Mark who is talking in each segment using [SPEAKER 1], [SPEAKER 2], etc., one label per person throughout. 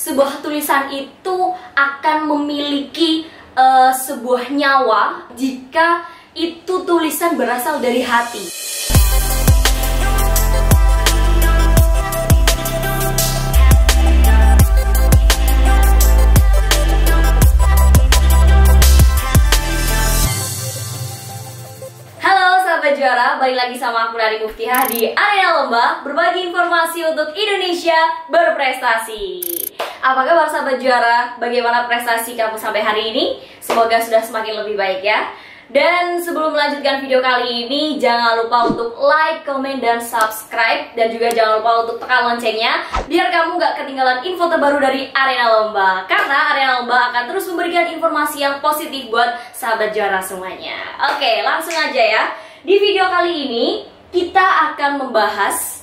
[SPEAKER 1] sebuah tulisan itu akan memiliki sebuah nyawa jika itu tulisan berasal dari hati. Juara, balik lagi sama aku Nari Muftihah di Arena Lomba, berbagi informasi untuk Indonesia berprestasi. Apa kabar sahabat juara? Bagaimana prestasi kamu sampai hari ini? Semoga sudah semakin lebih baik ya. Dan sebelum melanjutkan video kali ini, jangan lupa untuk like, komen, dan subscribe. Dan juga jangan lupa untuk tekan loncengnya, biar kamu gak ketinggalan info terbaru dari Arena Lomba. Karena Arena Lomba akan terus memberikan informasi yang positif buat sahabat juara semuanya. Oke, langsung aja ya. Di video kali ini kita akan membahas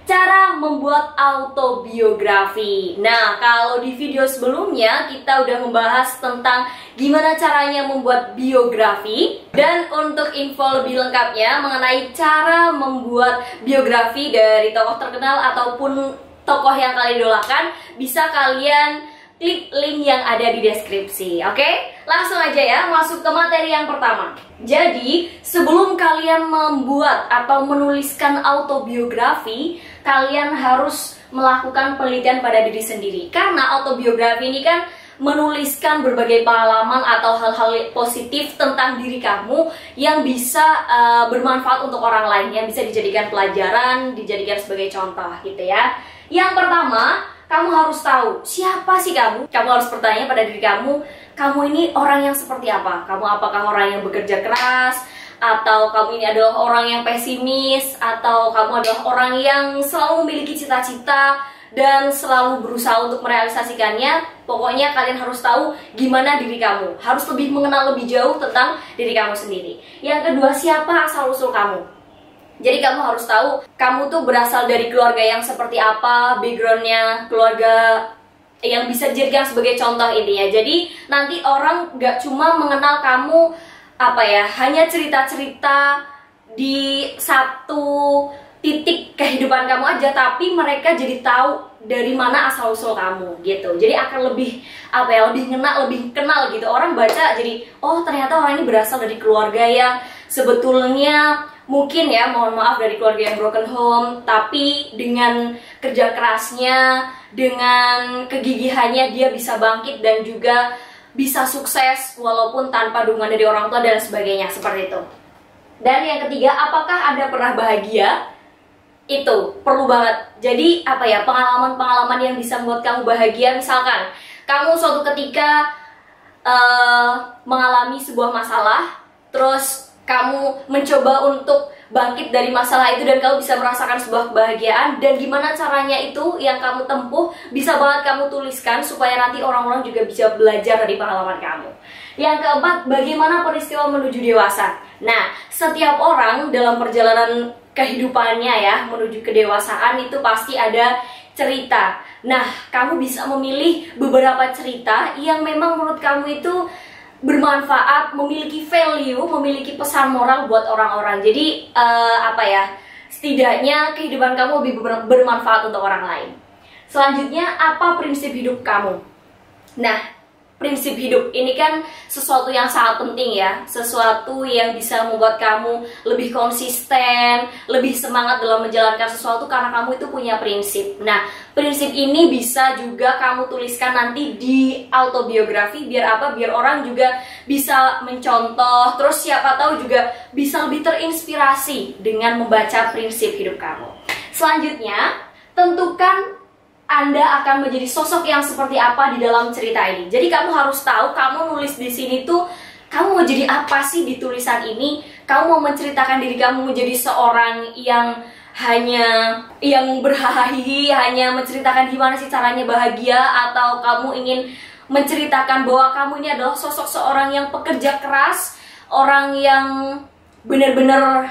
[SPEAKER 1] cara membuat autobiografi. Nah, kalau di video sebelumnya kita udah membahas tentang gimana caranya membuat biografi. Dan untuk info lebih lengkapnya mengenai cara membuat biografi dari tokoh terkenal ataupun tokoh yang kalian idolakan, bisa kalian klik link yang ada di deskripsi. Oke? Langsung aja ya, masuk ke materi yang pertama. Jadi, sebelum kalian membuat atau menuliskan autobiografi, kalian harus melakukan penelitian pada diri sendiri. Karena autobiografi ini kan menuliskan berbagai pengalaman atau hal-hal positif tentang diri kamu yang bisa bermanfaat untuk orang lain, yang bisa dijadikan pelajaran, dijadikan sebagai contoh gitu ya. Yang pertama, kamu harus tahu siapa sih kamu. Kamu harus bertanya pada diri kamu ini orang yang seperti apa? Kamu apakah orang yang bekerja keras? Atau kamu ini adalah orang yang pesimis? Atau kamu adalah orang yang selalu memiliki cita-cita dan selalu berusaha untuk merealisasikannya? Pokoknya kalian harus tahu gimana diri kamu. Harus lebih mengenal lebih jauh tentang diri kamu sendiri. Yang kedua, siapa asal-usul kamu? Jadi kamu harus tahu kamu tuh berasal dari keluarga yang seperti apa, backgroundnya, keluarga yang bisa dijadikan sebagai contoh intinya. Jadi nanti orang gak cuma mengenal kamu hanya cerita-cerita di satu titik kehidupan kamu aja, tapi mereka jadi tahu dari mana asal-usul kamu gitu. Jadi akan lebih lebih kenal gitu. Orang baca jadi, oh ternyata orang ini berasal dari keluarga yang sebetulnya mungkin ya, mohon maaf, dari keluarga yang broken home, tapi dengan kerja kerasnya, dengan kegigihannya dia bisa bangkit dan juga bisa sukses walaupun tanpa dukungan dari orang tua dan sebagainya, seperti itu. Dan yang ketiga, apakah Anda pernah bahagia? Itu perlu banget. Jadi pengalaman-pengalaman yang bisa membuat kamu bahagia. Misalkan kamu suatu ketika mengalami sebuah masalah, terus kamu mencoba untuk bangkit dari masalah itu dan kamu bisa merasakan sebuah kebahagiaan, dan gimana caranya itu yang kamu tempuh bisa banget kamu tuliskan supaya nanti orang-orang juga bisa belajar dari pengalaman kamu. Yang keempat, bagaimana peristiwa menuju dewasa. Nah, setiap orang dalam perjalanan kehidupannya ya menuju kedewasaan itu pasti ada cerita. Nah, kamu bisa memilih beberapa cerita yang memang menurut kamu itu bermanfaat, memiliki value, memiliki pesan moral buat orang-orang. Jadi setidaknya kehidupan kamu lebih bermanfaat untuk orang lain. Selanjutnya, apa prinsip hidup kamu? Nah, prinsip hidup ini kan sesuatu yang sangat penting ya, sesuatu yang bisa membuat kamu lebih konsisten, lebih semangat dalam menjalankan sesuatu karena kamu itu punya prinsip. Nah, prinsip ini bisa juga kamu tuliskan nanti di autobiografi, biar biar orang juga bisa mencontoh, terus siapa tahu juga bisa lebih terinspirasi dengan membaca prinsip hidup kamu. Selanjutnya, tentukan Anda akan menjadi sosok yang seperti apa di dalam cerita ini. Jadi kamu harus tahu kamu nulis di sini tuh kamu mau jadi apa sih di tulisan ini. Kamu mau menceritakan diri kamu menjadi seorang yang berhahaha, hanya menceritakan gimana sih caranya bahagia, atau kamu ingin menceritakan bahwa kamu ini adalah sosok seorang yang pekerja keras, orang yang benar-benar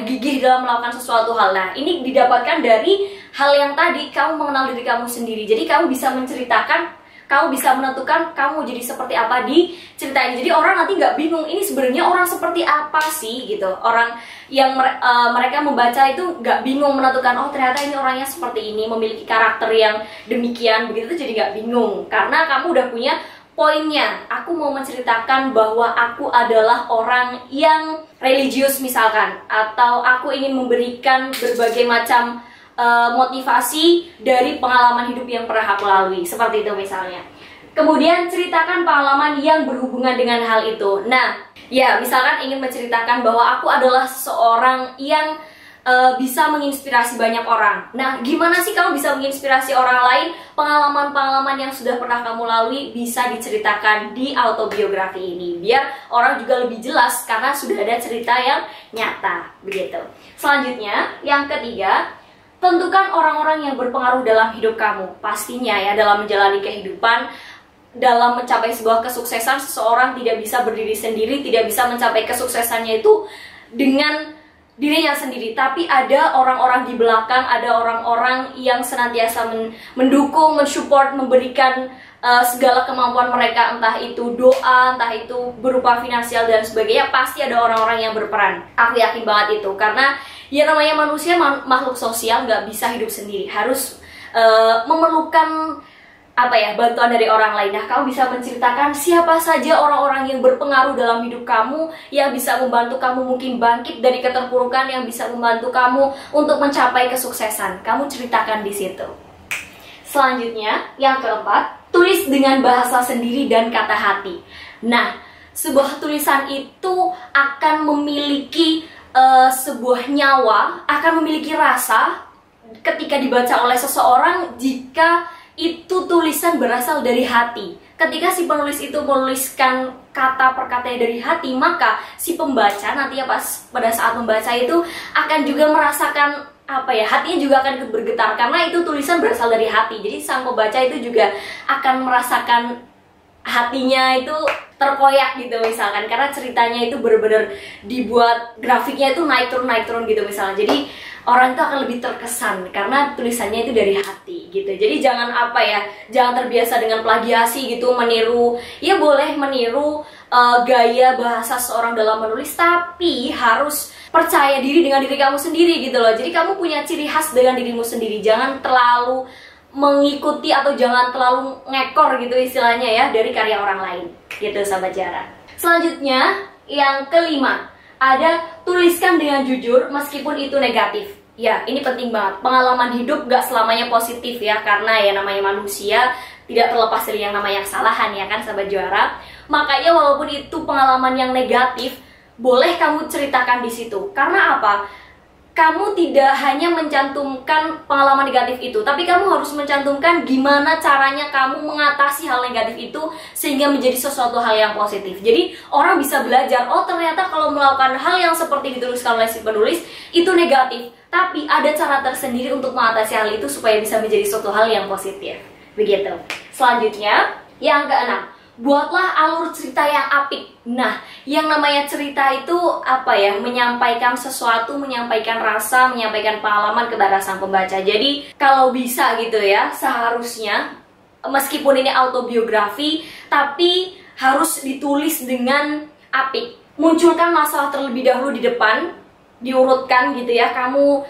[SPEAKER 1] gigih dalam melakukan sesuatu hal. Nah, ini didapatkan dari hal yang tadi kamu mengenal diri kamu sendiri. Jadi kamu bisa menceritakan kamu bisa menentukan kamu jadi seperti apa di cerita ini. Jadi orang nanti nggak bingung ini sebenarnya orang seperti apa sih gitu. Orang yang mereka membaca itu nggak bingung menentukan oh ternyata ini orangnya seperti ini, memiliki karakter yang demikian begitu, jadi nggak bingung karena kamu udah punya poinnya. Aku mau menceritakan bahwa aku adalah orang yang religius misalkan, atau aku ingin memberikan berbagai macam motivasi dari pengalaman hidup yang pernah aku lalui, seperti itu misalnya. Kemudian ceritakan pengalaman yang berhubungan dengan hal itu. Nah, ya misalkan ingin menceritakan bahwa aku adalah seorang yang bisa menginspirasi banyak orang. Nah, gimana sih kamu bisa menginspirasi orang lain? Pengalaman-pengalaman yang sudah pernah kamu lalui bisa diceritakan di autobiografi ini, biar orang juga lebih jelas karena sudah ada cerita yang nyata, begitu. Selanjutnya, yang ketiga, tentukan orang-orang yang berpengaruh dalam hidup kamu. Pastinya ya, dalam menjalani kehidupan, dalam mencapai sebuah kesuksesan, seseorang tidak bisa berdiri sendiri, tidak bisa mencapai kesuksesannya itu dengan dirinya sendiri, tapi ada orang-orang di belakang, ada orang-orang yang senantiasa mendukung, mensupport, memberikan segala kemampuan mereka, entah itu doa, entah itu berupa finansial dan sebagainya. Pasti ada orang-orang yang berperan. Aku yakin banget itu, karena ya namanya manusia, makhluk sosial, nggak bisa hidup sendiri, harus memerlukan bantuan dari orang lain. Nah, kamu bisa menceritakan siapa saja orang-orang yang berpengaruh dalam hidup kamu, yang bisa membantu kamu mungkin bangkit dari keterpurukan, yang bisa membantu kamu untuk mencapai kesuksesan. Kamu ceritakan di situ. Selanjutnya, yang keempat, tulis dengan bahasa sendiri dan kata hati. Nah, sebuah tulisan itu akan memiliki sebuah nyawa, akan memiliki rasa ketika dibaca oleh seseorang jika itu tulisan berasal dari hati. Ketika si penulis itu menuliskan kata per katanya dari hati, maka si pembaca nantinya pada saat membaca itu akan juga merasakan hatinya juga akan ikut bergetar karena itu tulisan berasal dari hati. Jadi sang pembaca itu juga akan merasakan hatinya itu terkoyak gitu misalkan, karena ceritanya itu benar-benar dibuat, grafiknya itu naik turun gitu misalnya. Jadi orang itu akan lebih terkesan karena tulisannya itu dari hati gitu. Jadi jangan jangan terbiasa dengan plagiasi gitu, meniru. Ya boleh meniru gaya bahasa seorang dalam menulis, tapi harus percaya diri dengan diri kamu sendiri gitu loh. Jadi kamu punya ciri khas dengan dirimu sendiri. Jangan terlalu mengikuti atau jangan terlalu ngekor gitu istilahnya ya dari karya orang lain gitu, sahabat Jara. Selanjutnya, yang kelima, ada tuliskan dengan jujur meskipun itu negatif. Ya, ini penting banget. Pengalaman hidup gak selamanya positif ya, karena ya namanya manusia tidak terlepas dari yang namanya kesalahan ya kan, sahabat Juara. Makanya walaupun itu pengalaman yang negatif, boleh kamu ceritakan di situ. Karena apa? Kamu tidak hanya mencantumkan pengalaman negatif itu, tapi kamu harus mencantumkan gimana caranya kamu mengatasi hal negatif itu sehingga menjadi sesuatu hal yang positif. Jadi orang bisa belajar, oh ternyata kalau melakukan hal yang seperti dituliskan oleh si penulis itu negatif, tapi ada cara tersendiri untuk mengatasi hal itu supaya bisa menjadi suatu hal yang positif. Begitu. Selanjutnya, yang keenam, buatlah alur cerita yang apik. Nah, yang namanya cerita itu menyampaikan sesuatu, menyampaikan rasa, menyampaikan pengalaman kepada sang pembaca. Jadi, kalau bisa gitu ya, seharusnya meskipun ini autobiografi, tapi harus ditulis dengan apik. Munculkan masalah terlebih dahulu di depan, diurutkan gitu ya, kamu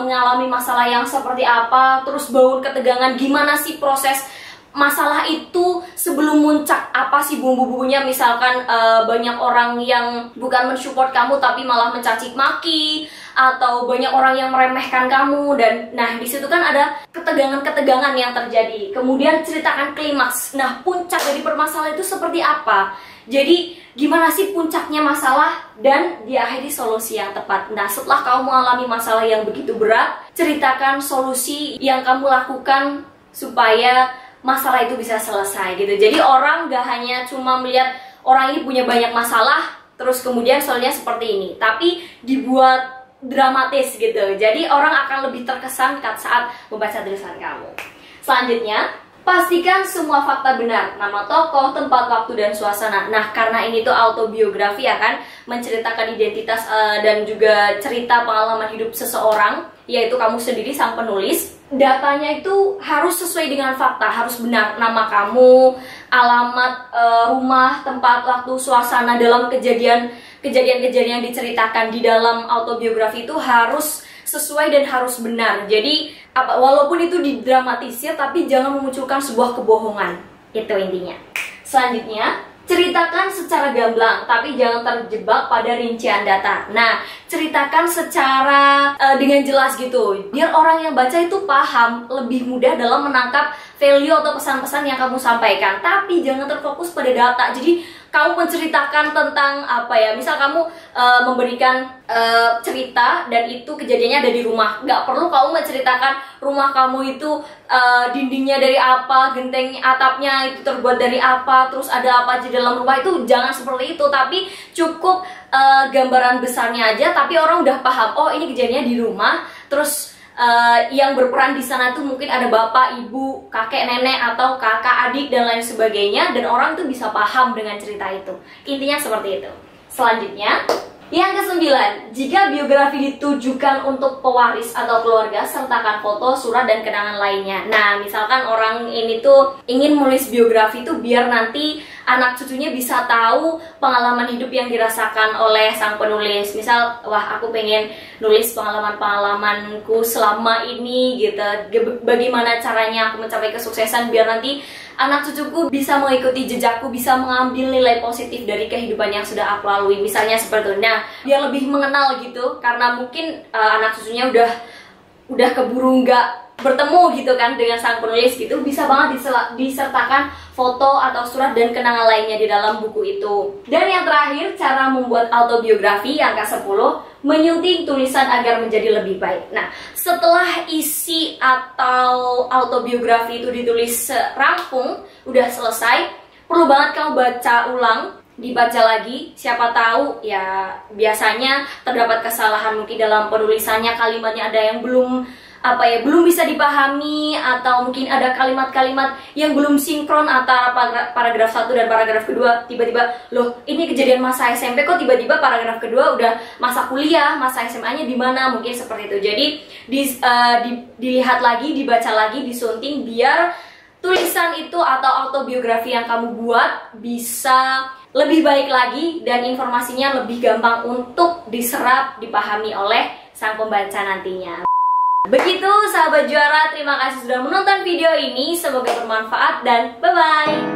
[SPEAKER 1] mengalami masalah yang seperti apa, terus bangun ketegangan, gimana sih proses masalah itu sebelum muncak, apa sih bumbu-bumbunya. Misalkan banyak orang yang bukan mensupport kamu tapi malah mencaci maki, atau banyak orang yang meremehkan kamu, dan nah di situ kan ada ketegangan-ketegangan yang terjadi. Kemudian ceritakan klimaks. Nah, puncak dari permasalahan itu seperti apa? Jadi gimana sih puncaknya masalah, dan diakhiri solusi yang tepat. Nah, setelah kamu mengalami masalah yang begitu berat, ceritakan solusi yang kamu lakukan supaya masalah itu bisa selesai gitu. Jadi orang gak hanya cuma melihat orang ini punya banyak masalah terus kemudian soalnya seperti ini, tapi dibuat dramatis gitu. Jadi orang akan lebih terkesan saat membaca tulisan kamu. Selanjutnya, pastikan semua fakta benar, nama tokoh, tempat, waktu, dan suasana. Nah, karena ini tuh autobiografi ya kan, menceritakan identitas dan juga cerita pengalaman hidup seseorang, yaitu kamu sendiri sang penulis. datanya itu harus sesuai dengan fakta, harus benar. Nama kamu, alamat, rumah, tempat, waktu, suasana dalam kejadian-kejadian yang diceritakan di dalam autobiografi itu harus sesuai dan harus benar. Jadi walaupun itu didramatisir, tapi jangan memunculkan sebuah kebohongan. Itu intinya. Selanjutnya, ceritakan secara gamblang, tapi jangan terjebak pada rincian data. Nah, ceritakan secara dengan jelas gitu, biar orang yang baca itu paham, lebih mudah dalam menangkap value atau pesan-pesan yang kamu sampaikan. Tapi jangan terfokus pada data. Jadi kamu menceritakan tentang apa ya, misal kamu memberikan cerita dan itu kejadiannya ada di rumah. Nggak perlu kamu menceritakan rumah kamu itu dindingnya dari apa, genteng atapnya itu terbuat dari apa, terus ada apa di dalam rumah. Itu jangan seperti itu, tapi cukup gambaran besarnya aja, tapi orang udah paham, oh ini kejadiannya di rumah, terus yang berperan di sana tuh mungkin ada bapak, ibu, kakek, nenek, atau kakak, adik, dan lain sebagainya, dan orang tuh bisa paham dengan cerita itu. Intinya seperti itu. Selanjutnya, yang ke-9, jika biografi ditujukan untuk pewaris atau keluarga, sertakan foto, surat, dan kenangan lainnya. Nah, misalkan orang ini tuh ingin menulis biografi tuh biar nanti anak cucunya bisa tahu pengalaman hidup yang dirasakan oleh sang penulis. Misal, wah aku pengen nulis pengalaman-pengalamanku selama ini gitu. Bagaimana caranya aku mencapai kesuksesan biar nanti anak cucuku bisa mengikuti jejakku, bisa mengambil nilai positif dari kehidupan yang sudah aku lalui. Misalnya seperti itu. Nah, biar lebih mengenal gitu, karena mungkin anak cucunya udah keburu nggak bertemu gitu kan dengan sang penulis gitu, bisa banget disertakan foto atau surat dan kenangan lainnya di dalam buku itu. Dan yang terakhir, cara membuat autobiografi yang ke-10, menyunting tulisan agar menjadi lebih baik. Nah, setelah isi atau autobiografi itu ditulis rampung, udah selesai, perlu banget kamu baca ulang, dibaca lagi. Siapa tahu ya biasanya terdapat kesalahan mungkin dalam penulisannya, kalimatnya ada yang belum bisa dipahami, atau mungkin ada kalimat-kalimat yang belum sinkron antara paragraf 1 dan paragraf kedua. Tiba-tiba, loh ini kejadian masa SMP kok tiba-tiba paragraf kedua udah masa kuliah, masa SMA-nya di mana, mungkin seperti itu. Jadi dilihat lagi, dibaca lagi, disunting biar tulisan itu atau autobiografi yang kamu buat bisa lebih baik lagi dan informasinya lebih gampang untuk diserap, dipahami oleh sang pembaca nantinya. Begitu sahabat juara, terima kasih sudah menonton video ini, semoga bermanfaat dan bye-bye.